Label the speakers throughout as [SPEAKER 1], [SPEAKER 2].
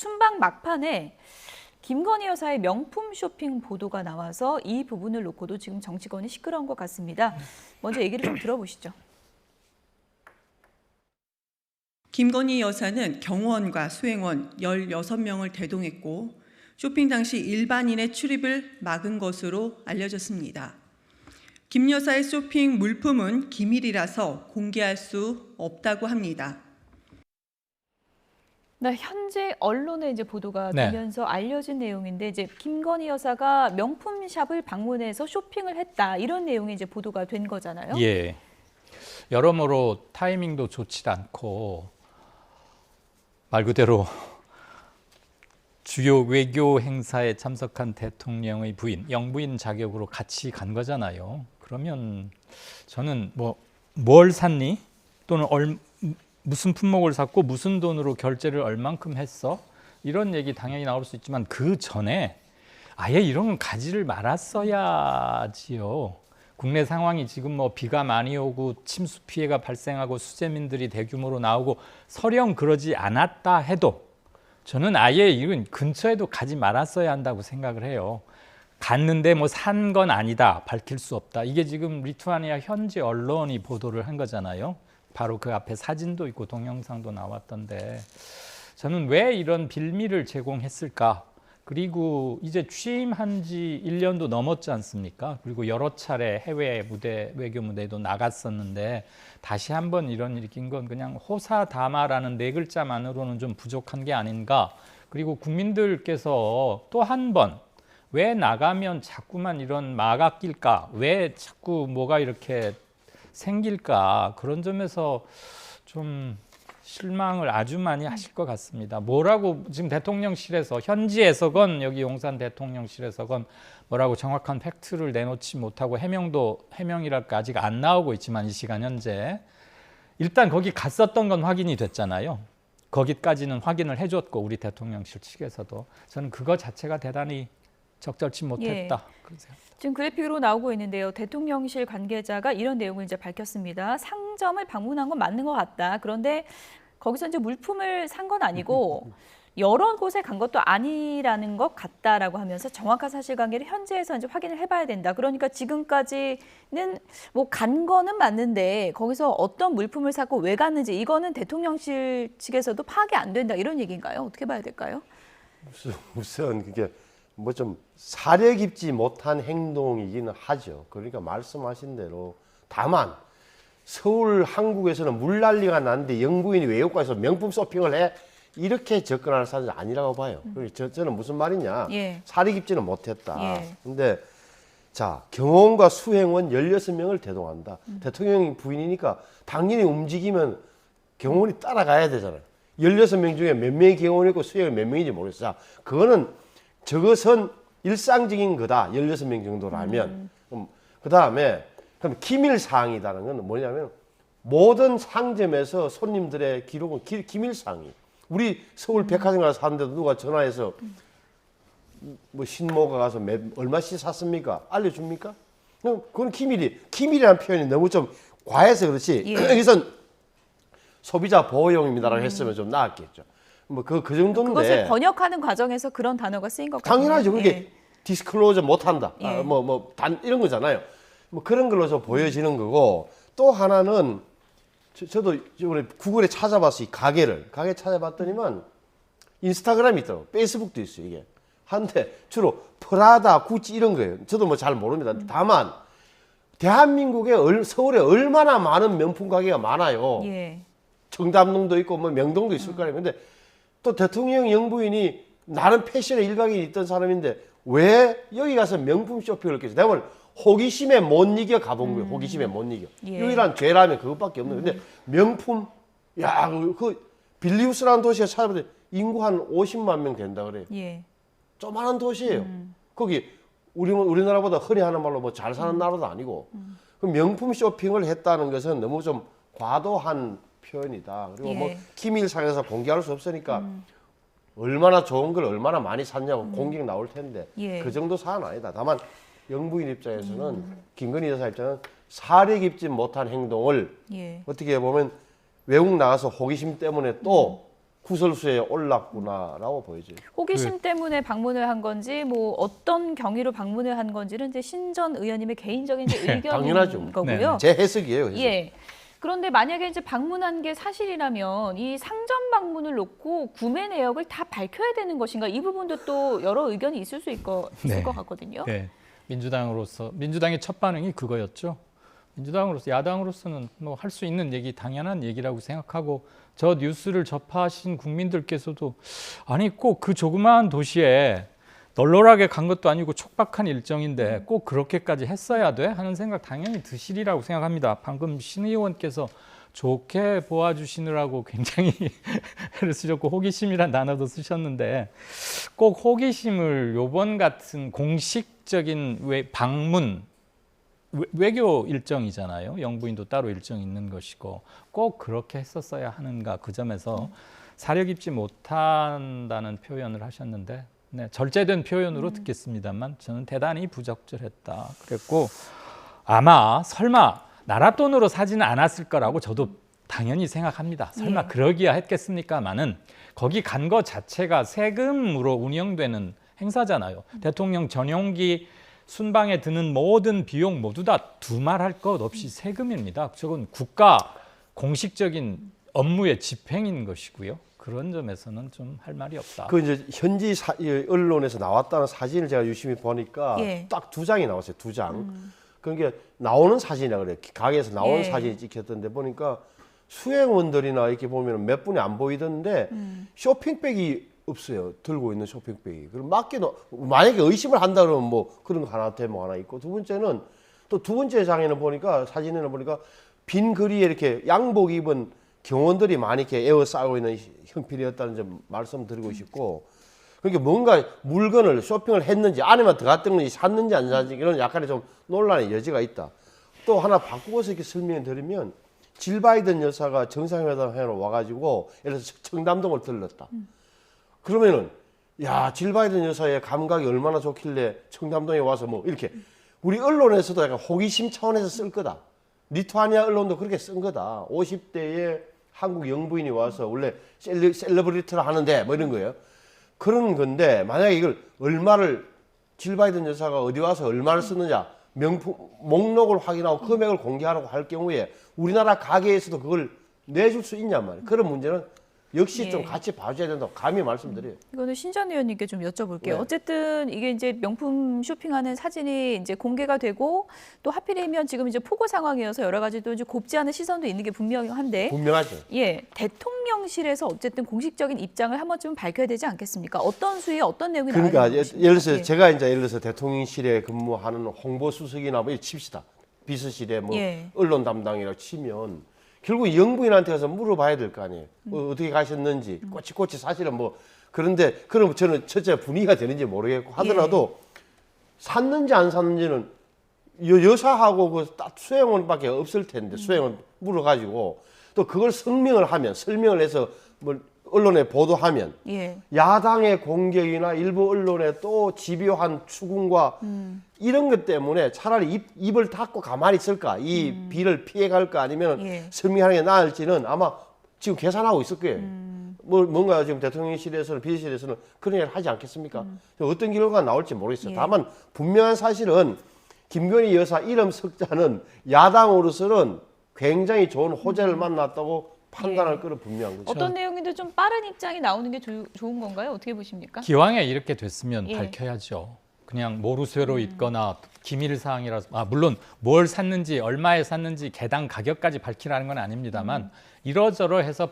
[SPEAKER 1] 순방 막판에 김건희 여사의 명품 쇼핑 보도가 나와서 이 부분을 놓고도 지금 정치권이 시끄러운 것 같습니다. 먼저 얘기를 좀 들어보시죠.
[SPEAKER 2] 김건희 여사는 경호원과 수행원 16명을 대동했고 쇼핑 당시 일반인의 출입을 막은 것으로 알려졌습니다. 김 여사의 쇼핑 물품은 기밀이라서 공개할 수 없다고 합니다.
[SPEAKER 1] 네, 현재 언론에 이제 보도가 되면서 알려진 내용인데 이제 김건희 여사가 명품 샵을 방문해서 쇼핑을 했다 이런 내용이 이제 보도가 된 거잖아요.
[SPEAKER 3] 예. 여러모로 타이밍도 좋지 않고 말 그대로 주요 외교 행사에 참석한 대통령의 부인, 영부인 자격으로 같이 간 거잖아요. 그러면 저는 뭘 샀니? 또는 무슨 품목을 샀고 무슨 돈으로 결제를 얼만큼 했어? 이런 얘기 당연히 나올 수 있지만 그 전에 아예 이런 건 가지를 말았어야지요. 국내 상황이 지금 비가 많이 오고 침수 피해가 발생하고 수재민들이 대규모로 나오고 설령 그러지 않았다 해도 저는 아예 이런 근처에도 가지 말았어야 한다고 생각을 해요. 갔는데 산 건 아니다, 밝힐 수 없다. 이게 지금 리투아니아 현지 언론이 보도를 한 거잖아요. 바로 그 앞에 사진도 있고 동영상도 나왔던데 저는 왜 이런 빌미를 제공했을까? 그리고 이제 취임한 지 1년도 넘었지 않습니까? 그리고 여러 차례 해외 무대, 외교 무대도 나갔었는데 다시 한번 이런 일이 낀 건 그냥 호사다마라는 4글자만으로는 좀 부족한 게 아닌가. 그리고 국민들께서 또 한 번 왜 나가면 자꾸만 이런 마가 낄까? 왜 자꾸 뭐가 이렇게 생길까? 그런 점에서 좀 실망을 아주 많이 하실 것 같습니다. 뭐라고 지금 대통령실에서 현지에서건 여기 용산 대통령실에서건 뭐라고 정확한 팩트를 내놓지 못하고 해명이랄까 아직 안 나오고 있지만 이 시간 현재 일단 거기 갔었던 건 확인이 됐잖아요. 거기까지는 확인을 해줬고 우리 대통령실 측에서도 저는 그거 자체가 대단히 적절치 못했다. 그런 생각입니다.
[SPEAKER 1] 지금 그래픽으로 나오고 있는데요. 대통령실 관계자가 이런 내용을 이제 밝혔습니다. 상점을 방문한 건 맞는 것 같다. 그런데 거기서 이제 물품을 산 건 아니고 여러 곳에 간 것도 아니라는 것 같다라고 하면서 정확한 사실관계를 현지에서 이제 확인을 해봐야 된다. 그러니까 지금까지는 간 거는 맞는데 거기서 어떤 물품을 샀고 왜 갔는지 이거는 대통령실 측에서도 파악이 안 된다 이런 얘기인가요? 어떻게 봐야 될까요?
[SPEAKER 4] 우선 그게 좀 사려 깊지 못한 행동이기는 하죠. 그러니까 말씀하신 대로 다만 서울 한국에서는 물난리가 났는데 영부인이 외국가에서 명품 쇼핑을 해 이렇게 접근하는 사람이 아니라고 봐요. 저는 무슨 말이냐 사려 깊지는 못했다. 근데 자 경호원과 수행원 16명을 대동한다. 대통령 부인이니까 당연히 움직이면 경호원이 따라가야 되잖아요. 16명 중에 몇 명이 경호원이고 수행원이 몇 명인지 모르겠어. 저것은 일상적인 거다. 16명 정도라면. 그 다음에 그럼 기밀사항이라는 건 뭐냐면 모든 상점에서 손님들의 기록은 기밀사항이. 우리 서울 백화점 가서 사는데도 누가 전화해서 신모가 가서 얼마씩 샀습니까? 알려줍니까? 그건 기밀이라는 표현이 너무 좀 과해서 그렇지. 여기선 소비자 보호용입니다라고 했으면 좀 나았겠죠. 그 정도인데
[SPEAKER 1] 그것을 번역하는 과정에서 그런 단어가 쓰인 것 같아요.
[SPEAKER 4] 당연하죠. 그게 디스클로저 못한다. 이런 거잖아요. 그런 걸로서 보여지는 거고 또 하나는 저도 이번에 구글에 찾아봤어요. 가게 찾아봤더니만 인스타그램이 있더라고요. 페이스북도 있어요. 이게 한데 주로 프라다, 구찌 이런 거예요. 저도 잘 모릅니다. 다만 대한민국에 서울에 얼마나 많은 명품 가게가 많아요. 청담동도 있고 명동도 있을 거예요. 근데 또 대통령 영부인이 나름 패션에 일각이 있던 사람인데 왜 여기 가서 명품 쇼핑을 했겠어? 내가 오늘 호기심에 못 이겨 가본 거예요. 호기심에 못 이겨. 유일한 죄라면 그것밖에 없는 거예요. 근데 명품, 그 빌리우스라는 도시에 찾아보면 인구 한 50만 명 된다 그래요. 조그마한 도시예요. 거기 우리나라보다 흔히 하는 말로 잘 사는 나라도 아니고 그 명품 쇼핑을 했다는 것은 너무 좀 과도한 표현이다. 그리고 기밀상에서 공개할 수 없으니까 얼마나 좋은 걸 얼마나 많이 샀냐고 공격 나올 텐데 그 정도 사안 아니다. 다만 영부인 입장에서는 김건희 여사 입장은 사려 깊지 못한 행동을 어떻게 보면 외국 나가서 호기심 때문에 또 구설수에 올랐구나라고 보여져요.
[SPEAKER 1] 호기심 때문에 방문을 한 건지 뭐 어떤 경위로 방문을 한 건지는 이제 신 전 의원님의 개인적인 이제 의견인
[SPEAKER 4] 당연하죠.
[SPEAKER 1] 거고요.
[SPEAKER 4] 제 해석이에요. 해석.
[SPEAKER 1] 예. 그런데 만약에 이제 방문한 게 사실이라면 이 상점 방문을 놓고 구매 내역을 다 밝혀야 되는 것인가? 이 부분도 또 여러 의견이 있을 수 있을
[SPEAKER 3] 네.
[SPEAKER 1] 것 같거든요.
[SPEAKER 3] 네. 민주당의 첫 반응이 그거였죠. 야당으로서는 뭐 할 수 있는 얘기, 당연한 얘기라고 생각하고 저 뉴스를 접하신 국민들께서도 아니 꼭 그 조그마한 도시에 널널하게 간 것도 아니고 촉박한 일정인데 꼭 그렇게까지 했어야 돼? 하는 생각 당연히 드시리라고 생각합니다. 방금 신 의원께서 좋게 보아주시느라고 굉장히 애를 쓰셨고 호기심이란 단어도 쓰셨는데 꼭 호기심을 요번 같은 공식적인 방문 외교 일정이잖아요. 영부인도 따로 일정이 있는 것이고 꼭 그렇게 했었어야 하는가 그 점에서 사려 깊지 못한다는 표현을 하셨는데 네, 절제된 표현으로 듣겠습니다만 저는 대단히 부적절했다 그랬고 아마 설마 나라 돈으로 사지는 않았을 거라고 저도 당연히 생각합니다. 설마
[SPEAKER 1] 예.
[SPEAKER 3] 그러기야 했겠습니까마는 거기 간 거 자체가 세금으로 운영되는 행사잖아요. 대통령 전용기 순방에 드는 모든 비용 모두 다 두말할 것 없이 세금입니다. 저건 국가 공식적인 업무의 집행인 것이고요. 그런 점에서는 좀 할 말이 없다.
[SPEAKER 4] 그 이제 현지 언론에서 나왔다는 사진을 제가 유심히 보니까
[SPEAKER 1] 예.
[SPEAKER 4] 딱 2장이 나왔어요. 2장. 그러니까 나오는 사진이라 그래요. 가게에서 나오는
[SPEAKER 1] 예.
[SPEAKER 4] 사진이 찍혔던데 보니까 수행원들이나 이렇게 보면 몇 분이 안 보이던데 쇼핑백이 없어요. 들고 있는 쇼핑백이. 그럼 만약에 의심을 한다 그러면 뭐 그런 거 하나 대목 하나 있고 두 번째는 또 두 번째 장에는 보니까 사진에는 보니까 빈 거리에 이렇게 양복 입은 경호원들이 많이 이렇게 에워싸고 있는 형편이었다는 점 말씀드리고 싶고 그러니까 뭔가 물건을 쇼핑을 했는지 안에만 들어갔던지 샀는지 안 샀는지 이런 약간의 좀 논란의 여지가 있다. 또 하나 바꾸어서 이렇게 설명을 드리면 질 바이든 여사가 정상회담 하러 와가지고 예를 들어서 청담동을 들렀다. 그러면은 야, 질 바이든 여사의 감각이 얼마나 좋길래 청담동에 와서 뭐 이렇게 우리 언론에서도 약간 호기심 차원에서 쓸 거다. 리투아니아 언론도 그렇게 쓴 거다. 50대의 한국 영부인이 와서 원래 셀러브리티를 하는데 뭐 이런 거예요. 그런 건데 만약에 이걸 얼마를 질 바이든 여사가 어디 와서 얼마를 쓰느냐 명품 목록을 확인하고 금액을 공개하라고 할 경우에 우리나라 가게에서도 그걸 내줄 수 있냔 말이에요. 그런 문제는 역시
[SPEAKER 1] 예.
[SPEAKER 4] 좀 같이 봐줘야 된다고 감히 말씀드려요.
[SPEAKER 1] 이거는 신전 의원님께 좀 여쭤볼게요.
[SPEAKER 4] 네.
[SPEAKER 1] 어쨌든 이게 이제 명품 쇼핑하는 사진이 이제 공개가 되고 또 하필이면 지금 이제 폭우 상황이어서 여러 가지 또 이제 곱지 않은 시선도 있는 게 분명한데,
[SPEAKER 4] 분명하죠.
[SPEAKER 1] 예, 대통령실에서 어쨌든 공식적인 입장을 한 번쯤 밝혀야 되지 않겠습니까? 어떤 수위 어떤 내용이
[SPEAKER 4] 그러니까
[SPEAKER 1] 나와야 되는
[SPEAKER 4] 예를 들어서
[SPEAKER 1] 것입니까?
[SPEAKER 4] 제가 이제 예를 들어서 대통령실에 근무하는 홍보수석이나 뭐 이렇게 칩시다. 비서실에 뭐
[SPEAKER 1] 예.
[SPEAKER 4] 언론 담당이라고 치면 결국 영부인한테 가서 물어봐야 될 거 아니에요. 어떻게 가셨는지 꼬치꼬치 사실은 뭐 그런데 그럼 저는 첫째 분위기가 되는지 모르겠고 하더라도 샀는지 안 샀는지는 여사하고 그 딱 수행원밖에 없을 텐데 수행원 물어가지고 또 그걸 설명을 해서 뭐 언론에 보도하면
[SPEAKER 1] 예.
[SPEAKER 4] 야당의 공격이나 일부 언론의 또 집요한 추궁과 이런 것 때문에 차라리 입을 닫고 가만히 있을까 이 비를 피해갈까 아니면
[SPEAKER 1] 예.
[SPEAKER 4] 설명하는 게 나을지는 아마 지금 계산하고 있을 거예요. 뭔가 지금 대통령실에서는 비서실에서는 그런 얘기를 하지 않겠습니까? 어떤 결과가 나올지 모르겠어요.
[SPEAKER 1] 예.
[SPEAKER 4] 다만 분명한 사실은 김건희 여사 이름 석자는 야당으로서는 굉장히 좋은 호재를 만났다고 판단할 거는 분명한 거죠.
[SPEAKER 1] 어떤 내용인데 좀 빠른 입장이 나오는 게 좋은 건가요? 어떻게 보십니까?
[SPEAKER 3] 기왕에 이렇게 됐으면
[SPEAKER 1] 예.
[SPEAKER 3] 밝혀야죠. 그냥 모르쇠로 있거나 기밀 사항이라서 물론 뭘 샀는지 얼마에 샀는지 개당 가격까지 밝히라는 건 아닙니다만 이러저러해서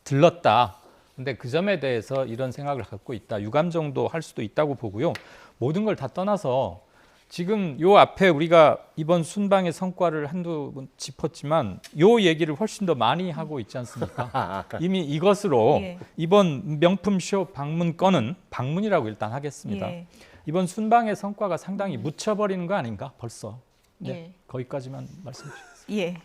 [SPEAKER 3] 들렀다. 근데 그 점에 대해서 이런 생각을 갖고 있다. 유감 정도 할 수도 있다고 보고요. 모든 걸 다 떠나서 지금 요 앞에 우리가 이번 순방의 성과를 한두 번 짚었지만 요 얘기를 훨씬 더 많이 하고 있지 않습니까? 이미 이것으로
[SPEAKER 1] 예.
[SPEAKER 3] 이번 명품쇼 방문 건은 방문이라고 일단 하겠습니다.
[SPEAKER 1] 예.
[SPEAKER 3] 이번 순방의 성과가 상당히 묻혀버리는 거 아닌가 벌써. 네,
[SPEAKER 1] 예.
[SPEAKER 3] 거기까지만 말씀드리겠습니다.
[SPEAKER 1] 예.